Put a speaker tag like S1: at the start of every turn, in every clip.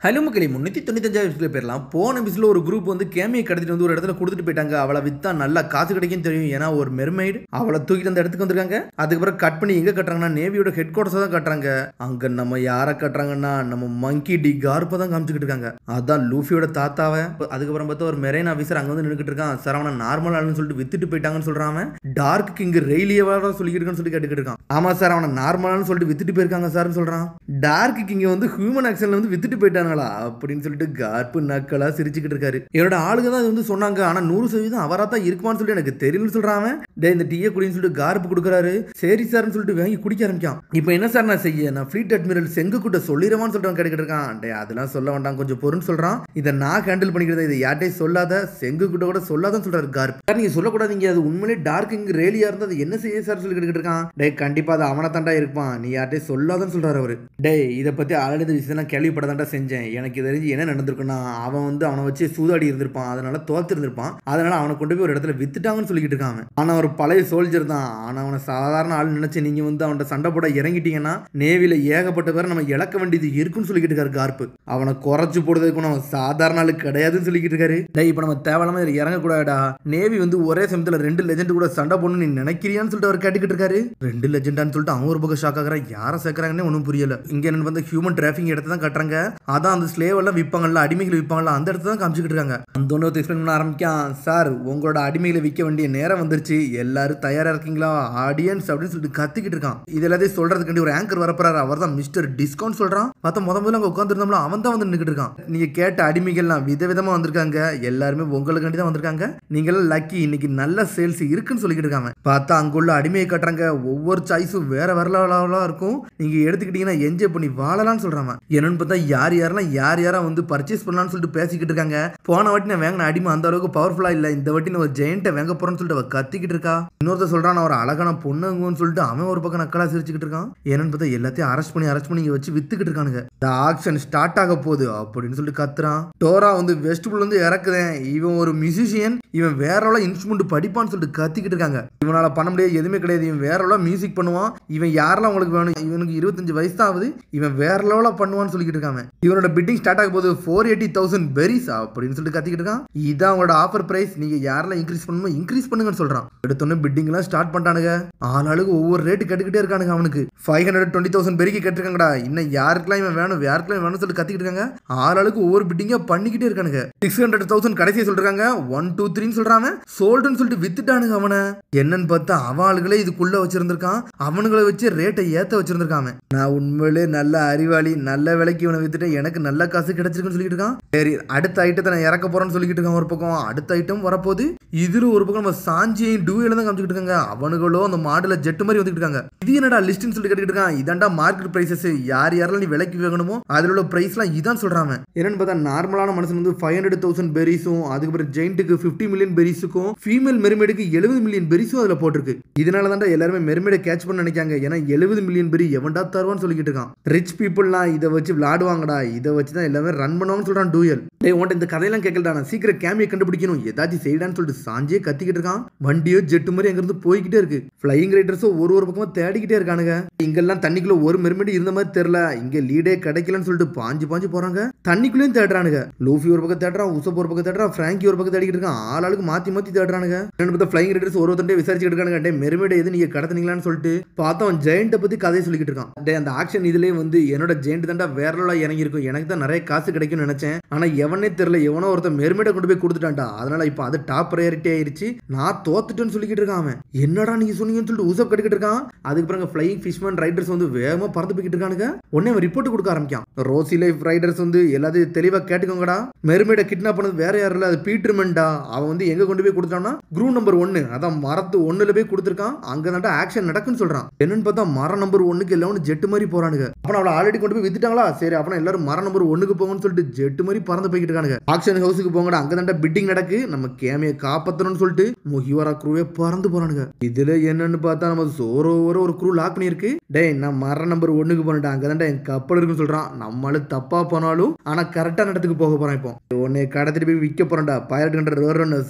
S1: Hello மக்களே 395 பேர்லாம் போன எபிசோட்ல ஒரு குரூப் வந்து கேமியை கடத்திட்டு வந்து ஒரு இடத்துல கொடுத்துட்டு போயிட்டாங்க. அவளை வித்தா நல்லா காசு கிடைக்கும் தெரியும். ஏன்னா ஒரு மெர்மைடு அவளை தூக்கிட்டு அந்த இடத்துக்கு வந்திருக்காங்க. அதுக்கப்புறம் கட் பண்ணி எங்க கட்டுறாங்கன்னா நேவியோட ஹெட் குவார்டர்ஸ் தான் கட்டுறாங்க. அங்க நம்ம யாரை கட்டுறாங்கன்னா நம்ம மங்கி டி கார்ப்பை தான் காமிச்சுக்கிட்டு இருக்காங்க. அதான் லூஃபியோட தாத்தாவை. அதுக்கப்புறம் பார்த்தா ஒரு மெரைன் ஆஃபீஸர் அங்க வந்து நின்றுட்டு இருக்கான். சார் அவனை நார்மல் ஆளுன்னு சொல்லிட்டு வித்துட்டு போயிட்டாங்கன்னு சொல்றான். டார்க் கிங் ரெய்லியவா சொல்லிட்டு இருக்கான்னு சொல்லி கேட்டுக்கிட்டு இருக்கான். ஆமா சார் அவனை நார்மலானு சொல்லிட்டு வித்துட்டு போயிருக்காங்க சார் சொல்றான். டார்க் கிங் வந்து ஹியூமன் ஆக்ஷன்ல வந்து வித்துட்டு போயிட்டாங்க அப்படின்னு சொல்லிட்டு கார்ப்பு நக்கலா சிரிச்சுக்கிட்டு இருக்காரு. என்னோட ஆளுங்க தான் வந்து சொன்னாங்க. ஆனா 100% அவரா தான் இருக்குமான்னு சொல்லி எனக்கு தெரியலன்னு சொல்றான். இந்த டீயை குடின்னு சொல்லிட்டு கார்ப்பு கொடுக்குறாரு. சரி சார்னு சொல்லிட்டு வாங்கி குடிக்க ஆரம்பிக்கான். இப்போ என்ன சார் நான் செய்ய, நான் ஃப்ளீட் அட்மிரல் செங்கு கூட்ட சொல்லிடுவான்னு சொல்லிட்டு கேட்டுக்கிட்டு இருக்கான். அதெல்லாம் சொல்ல வேண்டாம், கொஞ்சம் பொருன்னு சொல்றான். இதை நான் ஹேண்டில் பண்ணிக்கிறத, இதை யார்ட்டையும் சொல்லாத, செங்கு கூட்ட கூட சொல்லாதான் சொல்றாரு கார்ப். சார் நீங்க சொல்லக்கூடாதீங்க, அது உண்மையிலே டார்க் இங்க ரேலியா இருந்தா அது என்ன செய்ய சார் சொல்லி கேட்டுக்கிட்டு இருக்கான். டே கண்டிப்பா அது அவனை தாண்டா இருப்பான், நீ யார்ட்டையும் சொல்லாதான்னு சொல்றாரு அவரு. டே இதை பத்தி ஆளுத விஷயம் நான் கேள்விப்படதாண்டா செஞ்சேன். எனக்கு தெரிஞ்சு என்ன நடந்திருக்குன்னா, அவன் வந்து அவனை வச்சு சூதாடி இருந்திருப்பான், அதனால தோத்து இருந்திருப்பான், அதனால அவனை கொண்டு போய் ஒரு இடத்துல வித்துட்டாங்கன்னு சொல்லிக்கிட்டு இருக்காங்க. ஆனா ஒரு பழைய சோல்ஜர் தான். ஆனா அவனை சாதாரண ஆள் நினைச்சு நீங்க வந்து அவன் சண்டை போட இறங்கிட்டீங்கன்னா நேவில ஏகப்பட்ட பேரை நம்ம இழக்க வேண்டியது இருக்குன்னு சொல்லிக்கிட்டு இருக்காரு கார்ப்பு. அவனை குறைச்சு போடுறதுக்கு அவன் சாதாரண ஆளு கிடையாதுன்னு சொல்லிக்கிட்டு இருக்காரு. இப்ப நம்ம தேவையில்லாம இறங்கக்கூடாதா, நேவி வந்து ஒரே சமயத்துல 2 லெஜெண்ட் கூட சண்டை போடணும் நீ நினைக்கிறியான்னு சொல்லிட்டு அவர் கேட்டுக்கிட்டு இருக்காரு. 2 லெஜெண்டான்னு சொல்லிட்டு அவன் ஒரு பக்கம் ஷாக் ஆகிறான். யாரை சேர்க்கறாங்கன்னு ஒன்றும் புரியல. இங்க என்ன வந்து ஹியூமன் டிராஃபிக் இடத்த தான் கட்டுறாங்க. அதான் அந்த ஸ்லேவ் எல்லாம் விற்பாங்கல்ல, அடிமைகளை விற்பாங்கல்ல, அந்த இடத்துல தான் காமிச்சுக்கிட்டு இருக்காங்க. அந்த ஒன்று எக்ஸ்பிளைன் பண்ண ஆரம்பிக்கான். சார் உங்களோட அடிமைகளை விற்க வேண்டிய நேரம் வந்துருச்சு, எல்லாரும் தயாரா இருக்கீங்களா ஆடியன்ஸ் அப்படின்னு சொல்லிட்டு கத்திக்கிட்டு இருக்கான். இது எல்லாத்தையும் சொல்றதுக்கு ஒரு ஆங்கர் வரப்பறாரு. அவர் தான் மிஸ்டர் டிஸ்கவுண்ட் சொல்றான். பார்த்தா முதல்ல அங்க உட்காந்துருந்தோம்ல அவன் தான் வந்து நின்றுட்டு இருக்கான். நீங்க கேட்ட அடிமைகள்லாம் விதவிதமா வந்திருக்காங்க, எல்லாருமே உங்களுக்காண்டி தான் வந்திருக்காங்க, நீங்க எல்லாம் லக்கி, இன்னைக்கு நல்ல சேல்ஸ் இருக்குன்னு சொல்லிக்கிட்டு இருக்காங்க. பார்த்தா அங்குள்ள அடிமையை கட்டுறாங்க. ஒவ்வொரு சாய்ஸும் வேற வரலாவா இருக்கும், நீங்க எடுத்துக்கிட்டீங்கன்னா என்ஜாய் பண்ணி வாழலாம்னு சொல்றாங்க. என்னன்னு பார்த்தா யாரெல்லாம் யாரா வந்து பர்ச்சேஸ் பண்ணலாம்னு சொல்லிட்டு பேசிக்கிட்டு இருக்காங்க. போன வாட்டி நான் வாங்கின அடிமை அந்த அளவுக்கு பவர்ஃபுல்லா இல்ல, இந்த வாட்டி நான் ஒரு ஜெயண்ட்டை வாங்க போறேன்னு சொல்லிட்டு அவ கத்திக்கிட்டு இருக்கா. இன்னொருத்த சொல்றான் ஒரு அழகான பொண்ணுங்கன்னு சொல்லிட்டு அவன் ஒரு பக்கம் நக்கலா சிரிச்சுக்கிட்டு இருக்கான். என்னன்னு பார்த்தா எல்லாத்தையும் அரெஸ்ட் பண்ணி இங்க வச்சு வித்துக்கிட்டு இருக்கானுங்க. இந்த ஆக்ஷன் ஸ்டார்ட் ஆக போகுது அப்படின்னு சொல்லிட்டு கத்துறான். டோரா வந்து வெஸ்ட்புல் வந்து இறக்குறேன், இவன் ஒரு மியூசிஷியன், இவன் வேற இன்ஸ்ட்ருமெண்ட் படிப்பான்னு சொல்லிட்டு கத்திக்கிட்டு இருக்காங்க. இவனால பண்ண முடியாது எதுவுமே கிடையாது, இவன் வேற மியூசிக் பண்ணுவான், இவன் யாரெல்லாம் உங்களுக்கு வேணும், இவனுக்கு 25 வயசு தான் ஆகுது, இவன் வேற லெவலா பண்ணுவான்னு சொல்லிக்கிட்டு இருக்காங்க. இவனோட பிட்டிங் ஸ்டார்ட் ஆக போது 480,000 பெரிஸ் அப்படின்னு சொல்லிட்டு கத்திக்கிட்டு இருக்கான். இதான் அவங்களோட ஆஃபர் பிரைஸ், நீங்க யாரெல்லாம் இன்க்ரீஸ் பண்ணணுமோ இன்க்ரீஸ் பண்ணுங்கன்னு சொல்றான். எடுத்தோன்னே பிட்டிங் எல்லாம் ஸ்டார்ட் பண்ணிட்டானுங்க. ஆளாளுக்கு ஒவ்வொரு ரேட்டு கட்டுக்கிட்டே இருக்கானுங்க. அவனுக்கு 520,000 பெருக்கி கட்டிருக்காங்கடா. இன்னும் யாருக்கெல்லாம் இவன் வேணும் யாருக்கெல்லாம் வேணும்னு சொல்லிட்டு கத்திக்கிட்டு இருக்காங்க. ஆளாளுக்கு ஒவ்வொரு பிட்டிங்கா பண்ணிக்கிட்டே இருக்கானுங்க. 600,000 கடைசியா சொல்றாங்க. 1 2 3 சொல்றாங்க, சோல்டுன்னு சொல்லிட்டு வித்துட்டானுங்க அவனை. என்னன்னு பார்த்தா அவன் ஆளுகளே இதுக்குள்ள வச்சிருந்திருக்கான், அவனுங்களை வச்சு ரேட்டை ஏத்த வச்சிருந்திருக்காங்க. நான் உண்மையிலே நல்ல அறிவாளி, நல்ல விலைக்கு இவனை வித்துட்டு எனக்கு நல்ல காசு கிடைச்சிருக்குன்னு சொல்லிட்டு இருக்கான். சரி அடுத்த ஐட்டத்தை நான் இறக்க போறேன்னு சொல்லிட்டு இருக்கான். ஒரு பக்கம் அடுத்த ஐட்டம் வரப்போது. இதுல ஒரு பக்கம் நம்ம சாஞ்சியும் டூயல தான் காமிச்சிட்டு இருக்காங்க. அவனுகளோ அந்த மாடல ஜெட் மாதிரி வந்துட்டு இருக்காங்க. இது என்னடா லிஸ்ட்னு சொல்லி கேட்டுட்டு இருக்கான். இதாண்டா மார்க்கெட் பிரைசஸ், யாரெல்லாம் நீ விலைக்கு வாங்கணுமோ அதுல உள்ள பிரைஸ்லாம் இதான் சொல்றாங்க. என்னன்னு பார்த்தா நார்மலான மனுஷன் வந்து 500,000 பெரிஸும், அதுக்கப்புறம் ஜெயிண்ட்டுக்கு 50 மில்லியன் பெரிஸுக்கும், ஃபீமேல் மெர்மைடுக்கு 70 மில்லியன் பெரிஸும் அதுல போட்டிருக்கு. இதனால தான் எல்லாருமே மெர்மைடை கேட்ச் பண்ண நினைக்காங்க. ஏன்னா 70 மில்லியன் பெரி எவன்டா தருவான்னு சொல்லிட்டு இருக்கான். ரிச் பீப்புள்லாம் இதை வச்சு விளையாடுவாங்கடா, இதை வச்சு தான் எல்லாமே ரன் பண்ணுவாங்கன்னு சொல்றான் டூயல். உன்ட்ட இந்த கதையெல்லாம் கேட்கலடா, நான் சீக்கிரம் கேமியை கண்டுபிடிக்கணும், ஏதாச்சும் செய்யடான்னு சொல்லிட்டு சாஞ்சே கத்திக்கிட்டு இருக்கான். வண்டியோ ஜெட்டு மாதிரி அங்க இருந்து போய்கிட்டே இருக்கு. ஃபிளையிங் ரைடர்ஸோ ஒரு பக்கமா தேடிக்கிட்டே இருக்கானுங்க. இங்கெல்லாம் தண்ணிக்குள்ள ஒரு மெர்மைடு இருந்த மாதிரி தெரியல, இங்க லீடே கிடைக்கலன்னு சொல்லிட்டு பாஞ்சு போறாங்க. தண்ணிக்குள்ளேயும் தேடுறானுங்க. லூஃபி ஒரு பக்கம் தேடுறான், உசப் ஒரு பக்கம் தேடுறான், பிராங்கி ஒரு பக்கம் தேடிக்கிட்டு இருக்கான். ஆளாளுக்கு மாத்தி தேடுறானுங்க. ஃபிளையிங் ரைடர்ஸ் ஒருத்தண்டே விசாரிச்சுட்டு இருக்கானுங்க. மெர்மைடு எது நீங்க கடத்துனீங்களான்னு சொல்லிட்டு பார்த்தா அவன் ஜெயண்ட்டை பத்தி கதையை சொல்லிக்கிட்டு இருக்கான். அந்த ஆக்ஷன் இதுலயே வந்து என்னோட ஜெயண்ட் தாண்டா வேற லெவலா இறங்கி இருக்கும், எனக்கு தான் நிறைய காசு கிடைக்கும்னு நினைச்சேன், ஆனா எவனே தெரியல, எவனோ ஒருத்தன் மெர்மைடை கொண்டு போய் கொடுத்துட்டான்டா, அதனால இப்ப அது டாப் பிரையாரிட்டி ஆயிருச்சு, நான் தோத்துட்டேன்னு சொல்லிக்கிட்டு இருக்கான். அவன் என்னடா நீங்க சொன்னீங்கன்னு சொல்லிட்டு உசப் கட்டிக்கிட்டு இருக்கான். அதுக்கப்புறம் ஃபிளையிங் ஃபிஷ்மேன் ரைடர்ஸ் வந்து வேகமா பறந்து போய்கிட்டு இருக்கானுங்க. உடனே அவன் ரிப்போர்ட் கொடுக்க ஆரம்பிக்கான். ரோசி லைஃப் ரைடர்ஸ் வந்து எல்லாத்தையும் தெளிவா கேட்டுக்கோங்கடா, மெர்மைடை கிட்னாப் பண்ணது வேற யாரும் இல்ல, அது பீட்டர்மென்டா. அவன் வந்து எங்க கொண்டு போய் கொடுத்தான்னா குரூ நம்பர் 1, அதான் மரத்து 1ல போய் கொடுத்துருக்கான். அங்கதான்டா ஆக்ஷன் நடக்குன்னு சொல்றான். என்னன்னு பார்த்தா மரம் நம்பர் 1க்கு எல்லாரும் ஜெட் மாதிரி போறானுங்க. அப்புறம் அவளை ஆல்ரெடி கொண்டு போய் வித்துட்டாங்களா, சரி அப்புறம் எல்லாரும் மரம் நம்பர் 1க்கு போங்கன்னு சொல்லிட்டு ஜெட் மாதிரி பறந்து போய்கிட்டு இருக்கானுங்க. ஆக்ஷன் ஹவுஸுக்கு போங்கடா, அங்கதான்டா பிட்டிங் நடக்கு, நம்ம கேமியை காப்பாத்தணும்னு சொல்லிட்டு முகிவரா குரூவே பறந்து போறானுங்க. இதுல என்னன்னு பார்த்தா நம்ம சோரோ ஒரு குரூ லாக் பண்ணிருக்கு. டேய் நான் மரம் நம்பர் 1க்கு போனேன், அங்கதான்டா என் கப்பல் இருக்குன்னு சொல்றான். நம்மளு தப்பா போனாலும் ஆனா கரெக்டான இடத்துக்கு போக போறான். இப்போ உன்னை கடத்திட்டு போய் விற்க போறேன்டா, பைரட் கண்டர்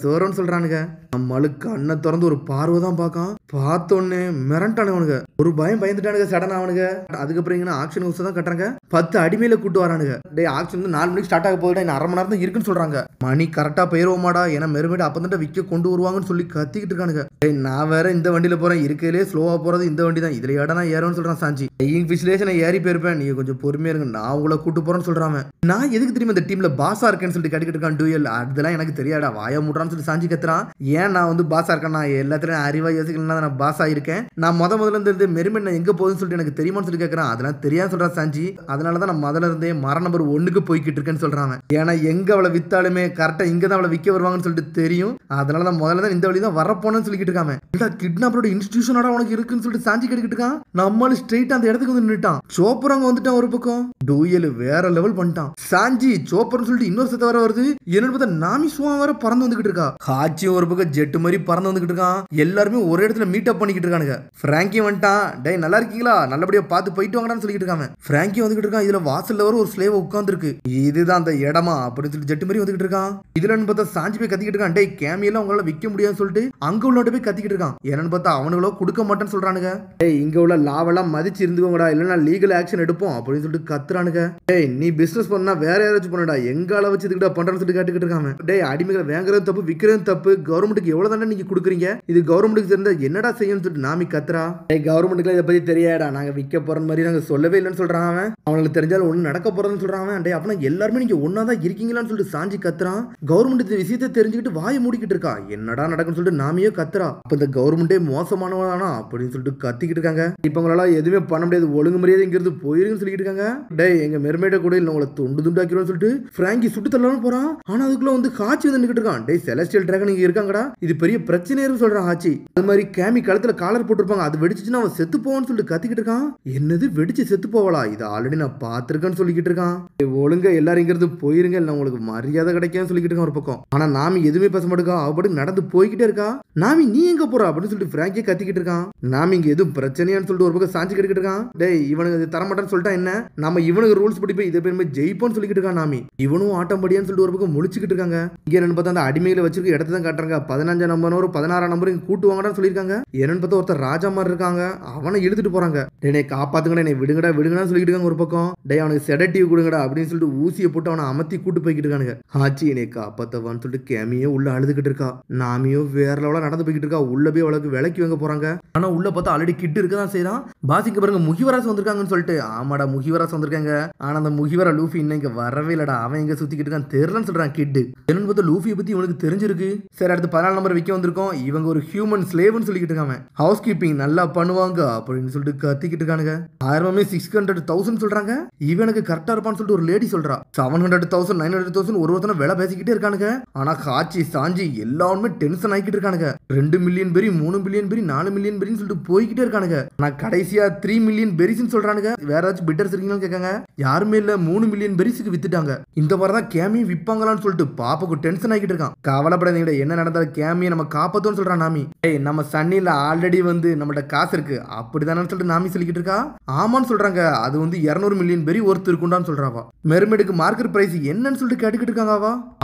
S1: சோரோன்னு சொல்றானுங்க. நம்மளு கண்ணை திறந்து ஒரு பார்வை தான் பார்க்கான். பார்த்தோன்னே மிரண்டானுங்க, ஒரு பயந்துட்டானுங்க சடனா அவனுங்க. அதுக்கப்புறம் ஆக்ஷன் ஹவுஸ் தான் கட்டுறாங்க. 10 அடிமையில கூட்டு வரானுங்க. சொல்றானுங்க. டேய் ஆக்ஷன் வந்து 4 மணிக்கு ஸ்டார்ட் ஆக போகுதுடா, இன்னும் அரை மணி நேரம் தான் இருக்குன்னு சொல்றாங்க. மணி கரெக்டா போயிருவோமாடா, ஏன்னா மெர்மைட் அப்பதான் விக்க கொண்டு வருவாங்கன்னு சொல்லி கத்திக்கிட்டு இருக்கானுங்க. டேய் நான் வேற இந்த வண்டியில போறேன், இருக்கையிலே ஸ்லோவா போறது இந்த வண்டி தான், இதுல ஏடா நான் ஏறணும்னு சொல்றான் சாஞ்சி. ஃபிஷ்லேஷன் ஏறி போயிருப்பேன், நீங்க கொஞ்சம் பொறுமையா இருங்க, நான் உங்களை கூட்டு போறேன்னு சொல்றாங்க. நான் எதுக்கு தெரியுமா இந்த டீம்ல பாஸா இருக்கேன்னு சொல்லிட்டு கேட்டுக்கிட்டு இருக்கான் டூயல். அதெல்லாம் எனக்கு தெரியாடா, வாய மூடுறான்னு சொல்லி சாஞ்சி கத்துறான். ஏன் நான் வந்து பாஸா இருக்கேன், நான் எல்லாத்துலயும் அறிவா யோசிக்கலாம், நான் பாஸா இருக்கேன். நான் முதல்ல இருந்து மெர்மைட் நான் எங்க போகுதுன்னு சொல்லிட்டு எனக்கு தெரியுமான்னு சொல்லி கேட்கறான். அதெல்லாம் தெரியாது சொல்றான் சாஞ்சி. அதனாலதான் நான் முதல்ல இருந்தே மர நம்பர் 1க்கு போய்கிட்டு இருக்கேன்னு சொல்றாங்க. ஏன்னா எங்க அவளை வித்தாலுமே கரெக்டா இங்க தான் அவளை விற்க வருவாங்கன்னு சொல்லிட்டு தெரியும். அதனாலதான் முதல்ல தான் இந்த வழி தான் வரப்போனு சொல்லிக்கிட்டு இருக்காங்க. கிட்னாப்பரோட இன்ஸ்டிடியூஷனோட உனக்கு இருக்குன்னு சொல்லிட்டு சாஞ்சி கேட்டுக்கிட்டு இருக்கான். நம்மளும் ஸ்ட்ரெயிட் அந்த இடத்துக்கு வந்து நின்னுட்டான். சோப்பர் அங்க வந்துட்டான் ஒரு பக்கம். டூயல் வேற லெவல் பண்ணிட்டான். சாஞ்சி சோப்பர்னு சொல்லிட்டு இன்னொரு சத்த வர வருது. என்னன்னு பார்த்தா நாமி சுவா வர பறந்து வந்துகிட்டு இருக்கா. ஹாச்சி ஒரு பக்கம் ஜெட் மாதிரி பறந்து வந்துகிட்டு இருக்கான். எல்லாருமே ஒரே இடத்துல மீட் அப் பண்ணிக்கிட்டு இருக்கானுங்க. பிராங்கி வந்துட்டான். டேய் நல்லா இருக்கீங்களா, நல்லபடியா பார்த்து போயிட்டு வாங்கடான்னு சொல்லிட்டு இருக்காங்க. பிராங்கி வந்துகிட்டு இருக்கான். இதுல வாசல்ல வர ஒரு ஸ்லேவ் உட்கார்ந்து இருக்கு. இதுதான் அந்த இடமா அப்படின்னு சொல்லி ஜெட் மாதிரி வந்துகிட்டு இருக்கான். இதுல பார்த்தா சாஞ்சி போய் கத்திக்கிட்டு இருக்கான். டேய் கேமியெல்லாம் உங்களால விற்க முடியாதுன்னு சொல்லிட்டு அங்க உள்ளோட போய் கத்திக்கிட்டு இருக்கான். என்னன்னு பார்த்தா அவனுங்களோ கொடுக்க மாட்டேன்னு சொல்றானுங்க. டேய் இங்க உள்ள லாவெல்லாம் மதிச்சு இருந்துக்கோங்கடா, இல்லைன்னா லீகல் ஆக்ஷன் எடுப்போம் அப்படின்னு சொல்லிட்டு கத்துறானுங்க. டேய் நீ பிசினஸ் பண்ணா வேற யாராச்சும் பண்ணடா, எங்கால வச்சு இதுக்கிட்ட பண்றேன்னு சொல்லிட்டு கேட்டுக்கிட்டு இருக்காங்க. டேய் அடிமைகளை வாங்குறது தப்பு, விற்கிறது தப்பு, கவர்மெண்ட்டுக்கு எவ்வளவு தானே நீங்க கொடுக்குறீங்க, இது கவர்மெண்ட்டுக்கு தெரிஞ்சா என்னடா செய்யணும்னு சொல்லிட்டு நாமி கத்துறா. டேய் கவர்மெண்ட்டுக்கு இதை பத்தி தெரியாடா, நாங்க விற்க போற மாதிரி நாங்க சொல்லவே இல்லைன்னு சொல்றான் அவன். அவங்களுக்கு தெரிஞ்சாலும் ஒண்ணு நடக்க போறதுன்னு சொல்றான். டேய் அப்பனா எல்லாருமே நீங்க ஒன்னாதான் இருக்கீங்களான்னு சொல்லிட்டு சாஞ்சி கத்துறான். கவர்மெண்ட் இந்த விஷயத்தை தெரிஞ்சுக்கிட்டு வாயை மூடிக்கிட்டு இருக்கா. என்னடா நடக்குன்னு சொல்லிட்டு நாமியோ கத்துறா. அப்ப இந்த கவர்மெண்டே மோசமானவனா அப்படின்னு சொல்லிட்டு கத்திக்கிட்டு இருக்காங்க. இப்ப உங்களால எதுவுமே பண்ண முடியாது, ஒழுங்கு மரியாதை இங்கிருந்து போயிருன்னு சொல்லிட்டு இருக்காங்க. டேய் எங்க மெர்மைட கூட இல்ல உங்களை துண்டு துண்டாக்கிறோம்னு சொல்லிட்டு பிராங்கி சுட்டு தள்ளலாம் போறான். ஆனா அதுக்குள்ள வந்து ஹாச்சி வந்து நிக்கிட்டு இருக்கான். டேய் செலஸ்டியல் டிராகன் இங்க இருக்காங்கடா, இது பெரிய பிரச்சனைன்னு சொல்றான் ஹாச்சி. அது மாதிரி கேமி கழுத்துல காலர் போட்டுருப்பாங்க, அது வெடிச்சுன்னா அவன் செத்து போவான்னு சொல்லிட்டு கத்திக்கிட்டு இருக்கான். என்னது வெடிச்சு செத்து போவலா, இது ஆல்ரெடி நான் பாத்திருக்கேன்னு சொல்லிக்கிட்டு இருக்கான். ஒழுங்கா எல்லாரும் இங்கிருந்து போயிருங்க, இல்ல உங்களுக்கு மரியாதை கிடைக்கான்னு சொல்லிக்கிட்டு இருக்கான் ஒரு பக்கம். ஆனா நாமி எதுவுமே பேச மாட்டேங்கா, அவபடி நடந்து போய்கிட்டே இருக்கா. நாமி நீ எங்க போற அப்படின்னு சொல்லிட்டு பிராங்கே கத்திக்கிட்டு இருக்கான். நாமி இங்க எதுவும் பிரச்சனையான்னு சொல்லிட்டு ஒரு பக்கம் சாஞ்சி கட்டிக்கிட்டு இருக்கான். டேய் இவனுக்கு தரமாட்டான்னு சொல்லிட்டா என்ன, நம்ம இவனுக்கு ரூல்ஸ் படி போய் இதை பேருமே ஜெயிப்போன்னு சொல்லிக்கிட்டு இருக்கான். நாமி இவனும் ஆட்டம் படியான்னு சொல்லிட்டு ஒரு பக்கம் முழிச்சுக்கிட்டு இருக்காங்க. இங்க என்னன்னு பார்த்தா அந்த அடிமையில வச்சிருக்க இடத்த தான் காட்டுறாங்க. 15 நம்பர் 16 நம்பர் இங்க கூட்டு வாங்கடான்னு சொல்லியிருக்காங்க. என்னன்னு பார்த்தா ஒருத்தர் ராஜா மாதிரி இருக்காங்க, அவனை இழுத்துட்டு போறாங்க. டேய் காப்பாத்துங்கடா, என்னை விடுங்கடா விடுங்கடான்னு சொல்லிட்டு இருக்காங்க ஒரு பக்கம். டேய் அவனுக்கு செடட்டிவ் கொடுங்கடா அப்படின்னு சொல்லிட்டு ஊசியை போட்டு அவனை அமர்த்தி கூட்டு போய்கிட்டு இருக்கானுங்க. ஆச்சி என்னை காப்பாத்தவான்னு சொல்லிட்டு கேமியோ உள்ள அழுதுகிட்டு இருக்கா. நாமியோ வேற லெவலா நடந்து போய்கிட்டு இருக்கா. உள்ள போய் அவளுக்கு விலைக்கு வாங்க போறாங்க. ஆனா உள்ள பார்த்தா ஆல்ரெடி கிட்டு இருக்கதான் செய்யறான். பாசிக்கு பாருங்க முகிவராஸ் வந்திருக்காங்கன்னு சொல்லிட்டு. ஆமாடா முகிவராஸ் வந்திருக்காங்க. ஆனா அந்த முகிவரா லூஃபி இன்னும் இங்க வரவே இல்லடா, அவன் இங்க சுத்திக்கிட்டு இருக்கான், தெரியலன்னு சொல்றான் கிட்டு. என்னன்னு பார்த்தா லூஃபியை பத்தி இவனுக்கு தெரிஞ்சிருக்கு. சரி அடுத்து 14 நம்பர் விற்க வந்திருக்கோம். இவங்க ஒரு ஹியூமன் ஸ்லேவ்னு சொல்லிக்கிட்டு இருக்காங்க. ஹவுஸ் கீப்பிங் நல்லா பண்ணுவாங்க அப்படின்னு சொல்லிட்டு கத்திக்கிட்டு இருக்கானுங்க. 600,000 சொல்றாங்க. இவனுக்கு கரெக்டா இருப்பான்னு சொல்லிட்டு ஒரு லேடி சொல்றா. 700,000 900,000 ஒருத்தன வேலை பேசிக்கிட்டே இருக்கானுங்க. ஆனா காச்சி சாஞ்சி எல்லாருமே டென்ஷன் ஆகிக்கிட்டு இருக்கானுங்க. 2 மில்லியன் பெரி 3 மில்லியன் பெரி 4 மில்லியன் பெரின்னு சொல்லிட்டு போய்கிட்டே இருக்கானுங்க. ஆனா கடைசியா 3 மில்லியன் பெரிஸ்ன்னு சொல்றானுங்க. வேற ஏதாச்சும் பிட்டர்ஸ் இருக்கீங்கன்னு கேட்காங்க. யாருமே இல்ல, 3 மில்லியன் பெரிஸ்க்கு வித்துட்டாங்க. இந்த மாதிரி தான் கேமி விற்பாங்களான்னு சொல்லிட்டு பாப்பாக்கு டென்ஷன் ஆகிட்டு இருக்கான். கவலைப்படாதீங்க, என்ன நடந்தாலும் கேமியை நம்ம காப்பாத்தோம்னு சொல்றான் நாமி. ஏய் நம்ம சன்னில ஆல்ரெடி வந்து நம்மள்ட்ட காசு இருக்கு அப்படிதானு சொல்லிட்டு நாமி சொல்லிக்கிட்டு இருக்கா. ஆமான்னு சொல்றாங்க. அது வந்து 200 மில்லியன் பெரி ஒருத்தர் இருக்குண்டான்னு சொல்றாவா. மெர்மெடுக்கு மார்க்கெட் பிரைஸ் என்னன்னு சொல்லிட்டு கேட்டுக்கிட்டு இருக்காங்க.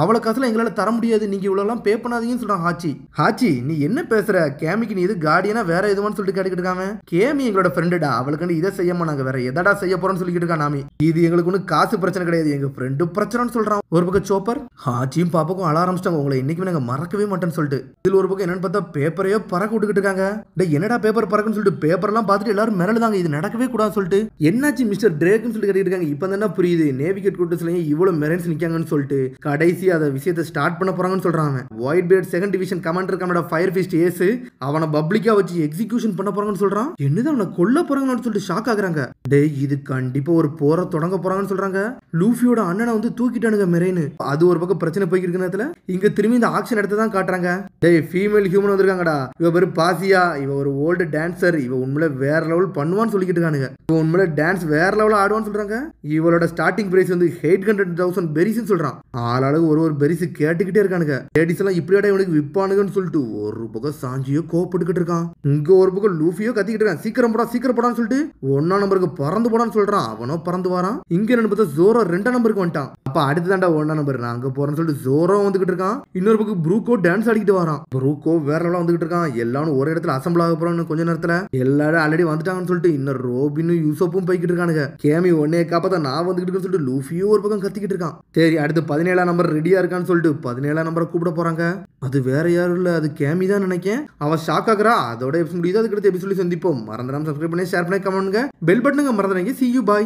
S1: அவளை காசுல எங்களால தர முடியாது, நீங்க இவ்வளவு எல்லாம் பே பண்ணாதீங்கன்னு சொல்றான் ஹாச்சி. ஹாச்சி நீ என்ன பேசுற, கேமிக்கு நீ இது கார்டியனா வேற எதுவான்னு சொல்லிட்டு கேட்டுக்கிட்டு இருக்காங்க. கேமி எங்களோட ஃப்ரெண்டுடா, அவளுக்கு இதை செய்யாம நாங்க வேற எதடா செய்ய போறோம்னு சொல்லிக்கிட்டு இருக்கா நாமி. இது எங்களுக்கு ஒண்ணு காசு பிரச்சனை கிடையாது, எங்க ஃப்ரெண்டு பிரச்சனைன்னு சொல்றான் ஒரு பக்கம் சோப்பர். ஹாச்சியும் பாப்பாக்கும் அழ ஆரம்பிச்சிட்டாங்க. உங்களை இன்னைக்குமே நாங்க மறக்கவே மாட்டேன்னு சொல்லிட்டு. இதுல ஒரு பக்கம் என்னன்னு பார்த்தா பேப்பரையோ பறக்க விட்டுக்கிட்டு இருக்காங்க. என்னடா பேப்பர் பறக்குன்னு சொல்லிட்டு பேப்பர் எல்லாம் பார்த்துட்டு எல்லாரும் மிரளுதாங்க. இது நடக்கவே கூடாதுன்னு சொல்லிட்டு. என்னாச்சு மிஸ்டர் ட்ரேக்னு சொல்லிட்டு கேட்டுட்டு இருக்காங்க. இப்போ தானே புரியுது நேவிகேட் கூட்டத்துல இவ்வளவு மெரைன்ஸ் நிக்காங்கன்னு சொல்லிட்டு. கடைசி அதை விஷயத்தை ஸ்டார்ட் பண்ண போறாங்கன்னு சொல்றாங்க. Whitebeard 2nd division commander கமடா ஃபயர் ஃபிஸ்ட் ஏஸ் அவனை பப்ளிக்கா வச்சு எக்ஸிகியூஷன் பண்ண போறாங்கன்னு சொல்றான். என்னதான் அவனை கொல்ல போறாங்கன்னு சொல்லிட்டு ஷாக் ஆகுறாங்க. டேய் இது கண்டிப்பா ஒரு போற தொடங்க போறாங்கன்னு சொல்றாங்க. லூஃபியோட அண்ணனை வந்து தூக்கிட்டானுங்க மெரைன். அது ஒரு பக்கம் பிரச்சனை போய்கிட்டு இருக்க நேரத்துல இங்க திரும்பி இந்த ஆக்ஷன் எடுத்து தான் காட்டுறாங்க. டேய் ஃபீமேல் ஹியூமன் வந்திருக்காங்கடா. இவ பேரு பாசியா, இவ ஒரு ஓல்டு டான்சர், இவ உண்மையில வேற லெவல் பண்ணுவான்னு சொல்லிக்கிட்டு இருக்கானுங்க. இவ உண்மையில டான்ஸ் வேற லெவல் ஆடுவான்னு சொல்றாங்க. இவளோட ஸ்டார்டிங் பிரைஸ் வந்து 800,000 பெரிஸ்னு சொல்றான். ஆளாளுக்கு ஒரு பெரிஸ் கேட்டுக்கிட்டே இருக்கானுங்க. லேடிஸ் எல்லாம் இப்படியாடா இவனுக்கு விற்பானுங்கன்னு சொல்லிட்டு ஒரு பக்கம் சாஞ்சியோ கோப்பிட்டுக்கிட்டு இருக்கான். இங்க ஒரு பக்கம் லூஃபியோ கத்திக்கிட்டு இருக்கான். சீக்கிரம் போடான்னு சொல்லிட்டு 1ஆம் நம்பருக்கு பறந்து போடான்னு சொல்றான். அவனோ பறந்து வரான். இங்க என்ன பார்த்தா ஜோரோ 2ஆம் நம்பருக்கு வந்துட்டான். அப்ப அடுத்துதான்டா 1ஆம் நம்பர் நான் அங்க போறேன்னு சொல்லிட்டு ஜோரோ வந்துகிட்டு இருக்கான். இன்னொரு பக்கம் ப்ரூக்கோ டான்ஸ் ஆடிக்கிட்டு வரான். ப்ரூக்கோ வேற லெவலா வந்துகிட்டு இருக்கான். எல்லாரும் ஒரு இடத்துல அசம்பிள் ஆக போறான்னு கொஞ்ச நேரத்துல எல்லாரும் ஆல்ரெடி வந்துட்டாங்கன்னு சொல்லிட்டு இன்னும் ரோபினும் யூசப்பும் போய்கிட்டு இருக்கானுங்க. கேமி ஒன்னே காப்பாத்த நான் சாவு வந்துகிட்டு சொல்லிட்டு லூஃபியோ ஒரு பக்கம் கத்திக்கிட்டு இருக்கான். சரி அடுத்து 17ஆம் நம்பர் ரெடியா இருக்கான்னு சொல்லிட்டு 17ஆம் நம்பரை கூப்பிட போறாங்க. அது வேற யாரும் இல்ல, அது கேமி தான் நினைக்கேன். அவன் ஷாக் ஆகுறா. அதோட எபிசோட் முடியுது. அதுக்கு அடுத்த எபிசோட் சந்திப்போம். மறந்துடாம சப்ஸ்கிரைப் பண்ணி ஷேர் பண்ணி கமெண்ட் பண்ணுங்க. பெல் பட்டனுங்க மறந்துடாதீங்க. see you bye.